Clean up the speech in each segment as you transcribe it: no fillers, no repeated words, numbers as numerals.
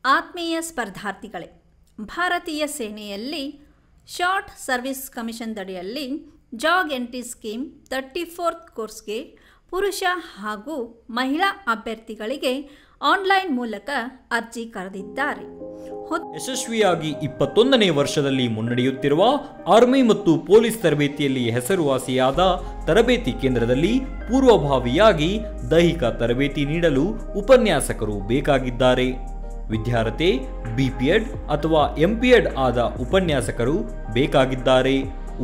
ಆತ್ಮೀಯ ಸ್ಪರ್ಧಾರ್ಥಿಗಳೇ, ಭಾರತೀಯ ಸೇನೆಯಲ್ಲಿ ಶಾರ್ಟ್ ಸರ್ವಿಸ್ ಕಮಿಷನ್ದಡಿಯಲ್ಲಿ ಜಾಗ್ ಎಂಟ್ರಿ ಸ್ಕೀಮ್ 34th ಕೋರ್ಸ್ಗೆ ಪುರುಷ ಹಾಗೂ ಮಹಿಳಾ ಅಭ್ಯರ್ಥಿಗಳಿಗೆ ಆನ್ಲೈನ್ ಮೂಲಕ ಅರ್ಜಿ ಕರೆದಿದ್ದಾರೆ. ಯಶಸ್ವಿಯಾಗಿ 21ನೇ ವರ್ಷದಲ್ಲಿ ಮುನ್ನಡೆಯುತ್ತಿರುವ ಆರ್ಮಿ ಮತ್ತು ಪೊಲೀಸ್ ತರಬೇತಿಯಲ್ಲಿ ಹೆಸರುವಾಸಿಯಾದ ತರಬೇತಿ ಕೇಂದ್ರದಲ್ಲಿ ಪೂರ್ವಭಾವಿಯಾಗಿ ದೈಹಿಕ ತರಬೇತಿ ನೀಡಲು ಉಪನ್ಯಾಸಕರು ಬೇಕಾಗಿದ್ದಾರೆ. ವಿದ್ಯಾರ್ಥಿ ಬಿಪಿಎಡ್ ಅಥವಾ ಎಂಪಿಎಡ್ ಆದ ಉಪನ್ಯಾಸಕರು ಬೇಕಾಗಿದ್ದಾರೆ.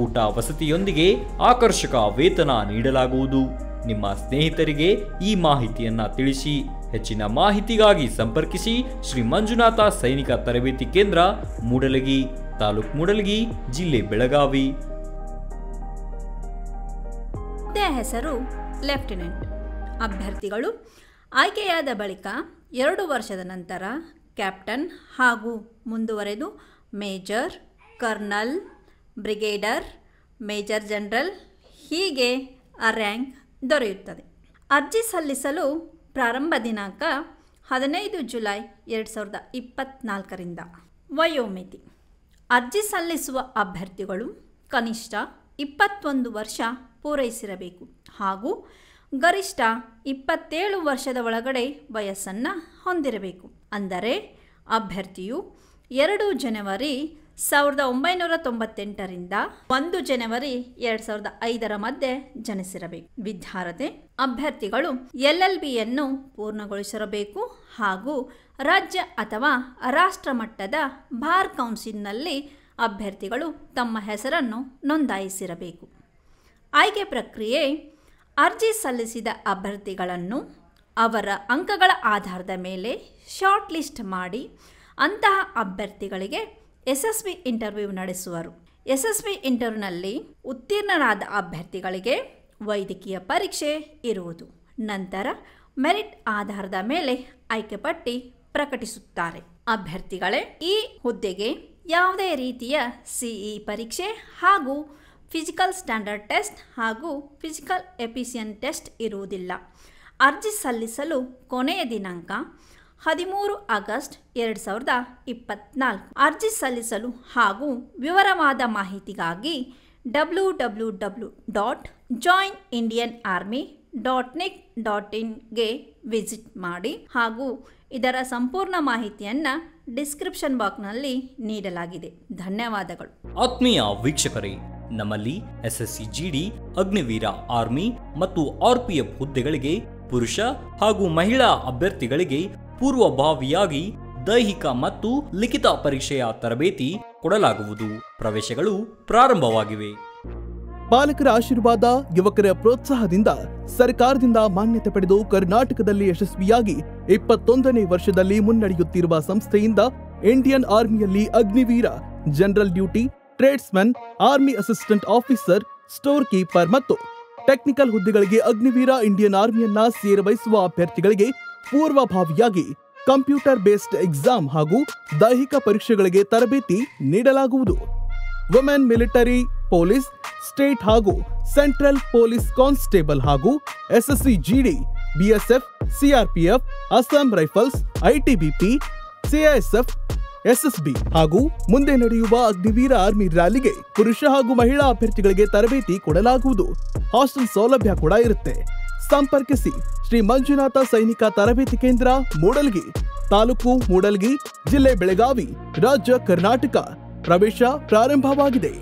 ಊಟ ವಸತಿಯೊಂದಿಗೆ ಆಕರ್ಷಕ ವೇತನ ನೀಡಲಾಗುವುದು. ನಿಮ್ಮ ಸ್ನೇಹಿತರಿಗೆ ಈ ಮಾಹಿತಿಯನ್ನ ತಿಳಿಸಿ. ಹೆಚ್ಚಿನ ಮಾಹಿತಿಗಾಗಿ ಸಂಪರ್ಕಿಸಿ ಶ್ರೀ ಮಂಜುನಾಥ ಸೈನಿಕ ತರಬೇತಿ ಕೇಂದ್ರ, ಮೂಡಲಗಿ, ತಾಲೂಕು ಮೂಡಲಗಿ, ಜಿಲ್ಲೆ ಬೆಳಗಾವಿ. ಹುದ್ದೆಯ ಹೆಸರು ಲೆಫ್ಟಿನೆಂಟ್. ಅಭ್ಯರ್ಥಿಗಳು ಆಯ್ಕೆಯಾದ ಬಳಿಕ 2 ವರ್ಷದ ನಂತರ ಕ್ಯಾಪ್ಟನ್ ಹಾಗೂ ಮುಂದುವರೆದು major, colonel, brigadier, major general ಹೀಗೆ ರ್ಯಾಂಕ್ ದೊರೆಯುತ್ತದೆ. ಅರ್ಜಿ ಸಲ್ಲಿಸಲು ಪ್ರಾರಂಭ ದಿನಾಂಕ 15 ಜುಲೈ 2024ರಿಂದ. ವಯೋಮಿತಿ: ಅರ್ಜಿ ಸಲ್ಲಿಸುವ ಅಭ್ಯರ್ಥಿಗಳು ಕನಿಷ್ಠ 21 ವರ್ಷ ಪೂರೈಸಿರಬೇಕು ಹಾಗೂ ಗರಿಷ್ಠ 27 ವರ್ಷದ ಒಳಗಡೆ ವಯಸ್ಸನ್ನು ಹೊಂದಿರಬೇಕು. ಅಂದರೆ ಅಭ್ಯರ್ಥಿಯು 2 ಜನವರಿ 1998ರಿಂದ 1 ಜನವರಿ 2005ರ ಮಧ್ಯೆ ಜನಿಸಿರಬೇಕು. ವಿದ್ಯಾರ್ಹತೆ: ಅಭ್ಯರ್ಥಿಗಳು LLBಯನ್ನು ಪೂರ್ಣಗೊಳಿಸಿರಬೇಕು ಹಾಗೂ ರಾಜ್ಯ ಅಥವಾ ರಾಷ್ಟ್ರ ಮಟ್ಟದ ಬಾರ್ ಕೌನ್ಸಿಲ್ನಲ್ಲಿ ಅಭ್ಯರ್ಥಿಗಳು ತಮ್ಮ ಹೆಸರನ್ನು ನೋಂದಾಯಿಸಿರಬೇಕು. ಆಯ್ಕೆ ಪ್ರಕ್ರಿಯೆ: ಅರ್ಜಿ ಸಲ್ಲಿಸಿದ ಅಭ್ಯರ್ಥಿಗಳನ್ನು ಅವರ ಅಂಕಗಳ ಆಧಾರದ ಮೇಲೆ ಶಾರ್ಟ್ ಲಿಸ್ಟ್ ಮಾಡಿ ಅಂತಹ ಅಭ್ಯರ್ಥಿಗಳಿಗೆ ಯಶಸ್ವಿ ಇಂಟರ್ವ್ಯೂ ನಡೆಸುವರು. ಯಶಸ್ವಿ ಇಂಟರ್ವ್ಯೂನಲ್ಲಿ ಉತ್ತೀರ್ಣರಾದ ಅಭ್ಯರ್ಥಿಗಳಿಗೆ ವೈದ್ಯಕೀಯ ಪರೀಕ್ಷೆ ಇರುವುದು. ನಂತರ ಮೆರಿಟ್ ಆಧಾರದ ಮೇಲೆ ಆಯ್ಕೆ ಪಟ್ಟಿ ಪ್ರಕಟಿಸುತ್ತಾರೆ. ಅಭ್ಯರ್ಥಿಗಳೇ, ಈ ಹುದ್ದೆಗೆ ಯಾವುದೇ ರೀತಿಯ CE ಪರೀಕ್ಷೆ ಹಾಗೂ ಫಿಸಿಕಲ್ ಸ್ಟ್ಯಾಂಡರ್ಡ್ ಟೆಸ್ಟ್ ಹಾಗೂ ಫಿಸಿಕಲ್ ಎಫಿಷಿಯನ್ ಟೆಸ್ಟ್ ಇರುವುದಿಲ್ಲ. ಅರ್ಜಿ ಸಲ್ಲಿಸಲು ಕೊನೆಯ ದಿನಾಂಕ 13 ಆಗಸ್ಟ್ 2024. ಅರ್ಜಿ ಸಲ್ಲಿಸಲು ಹಾಗೂ ವಿವರವಾದ ಮಾಹಿತಿಗಾಗಿ www.joinindianarmy.nic.in ವಿಸಿಟ್ ಮಾಡಿ ಹಾಗೂ ಇದರ ಸಂಪೂರ್ಣ ಮಾಹಿತಿಯನ್ನು ಡಿಸ್ಕ್ರಿಪ್ಷನ್ ಬಾಕ್ಸ್ನಲ್ಲಿ ನೀಡಲಾಗಿದೆ. ಧನ್ಯವಾದಗಳು. ಆತ್ಮೀಯ ವೀಕ್ಷಕರೇ, ನಮ್ಮಲ್ಲಿ SSC GD, ಅಗ್ನಿವೀರ, ಆರ್ಮಿ ಮತ್ತು RPF ಹುದ್ದೆಗಳಿಗೆ ಪುರುಷ ಹಾಗೂ ಮಹಿಳಾ ಅಭ್ಯರ್ಥಿಗಳಿಗೆ ಪೂರ್ವಭಾವಿಯಾಗಿ ದೈಹಿಕ ಮತ್ತು ಲಿಖಿತ ಪರೀಕ್ಷೆಯ ತರಬೇತಿ ಕೊಡಲಾಗುವುದು. ಪ್ರವೇಶಗಳು ಪ್ರಾರಂಭವಾಗಿವೆ. ಪಾಲಕರ ಆಶೀರ್ವಾದ, ಯುವಕರ ಪ್ರೋತ್ಸಾಹದಿಂದ ಸರ್ಕಾರದಿಂದ ಮಾನ್ಯತೆ ಪಡೆದು ಕರ್ನಾಟಕದಲ್ಲಿ ಯಶಸ್ವಿಯಾಗಿ 21ನೇ ವರ್ಷದಲ್ಲಿ ಮುನ್ನಡೆಯುತ್ತಿರುವ ಸಂಸ್ಥೆಯಿಂದ ಇಂಡಿಯನ್ ಆರ್ಮಿಯಲ್ಲಿ Agniveer, general duty, tradesman, army assistant officer, store keeper ಮತ್ತು ಟೆಕ್ನಿಕಲ್ ಹುದ್ದೆಗಳಿಗೆ ಅಗ್ನಿವೀರ ಇಂಡಿಯನ್ ಆರ್ಮಿಯನ್ನ ಸೇರಬಯಸುವ ಅಭ್ಯರ್ಥಿಗಳಿಗೆ ಪೂರ್ವಭಾವಿಯಾಗಿ ಕಂಪ್ಯೂಟರ್ ಬೇಸ್ಡ್ ಎಕ್ಸಾಮ್ ಹಾಗೂ ದೈಹಿಕ ಪರೀಕ್ಷೆಗಳಿಗೆ ತರಬೇತಿ ನೀಡಲಾಗುವುದು. ವುಮೆನ್ ಮಿಲಿಟರಿ, ಪೊಲೀಸ್, ಸ್ಟೇಟ್ ಹಾಗೂ ಸೆಂಟ್ರಲ್ ಪೊಲೀಸ್ ಕಾನ್ಸ್ಟೇಬಲ್ ಹಾಗೂ SSC GD, BSF, CRPF, Assam rifles, ITBP, CISF, SSB ಹಾಗೂ ಮುಂದೆ ನಡೆಯುವ ಅಗ್ನಿವೀರ ಆರ್ಮಿ ರ್ಯಾಲಿಗೆ ಪುರುಷ ಹಾಗೂ ಮಹಿಳಾ ಅಭ್ಯರ್ಥಿಗಳಿಗೆ ತರಬೇತಿ ಕೊಡಲಾಗುವುದು. ಹಾಸ್ಟೆಲ್ ಸೌಲಭ್ಯ ಕೂಡ ಇರುತ್ತೆ. ಸಂಪರ್ಕಿಸಿ ಶ್ರೀ ಮಂಜುನಾಥ ಸೈನಿಕ ತರಬೇತಿ ಕೇಂದ್ರ, ಮೂಡಲಗಿ, ತಾಲೂಕು ಮೂಡಲಗಿ, ಜಿಲ್ಲೆ ಬೆಳಗಾವಿ, ರಾಜ್ಯ ಕರ್ನಾಟಕ. ಪ್ರವೇಶ ಪ್ರಾರಂಭವಾಗಿದೆ.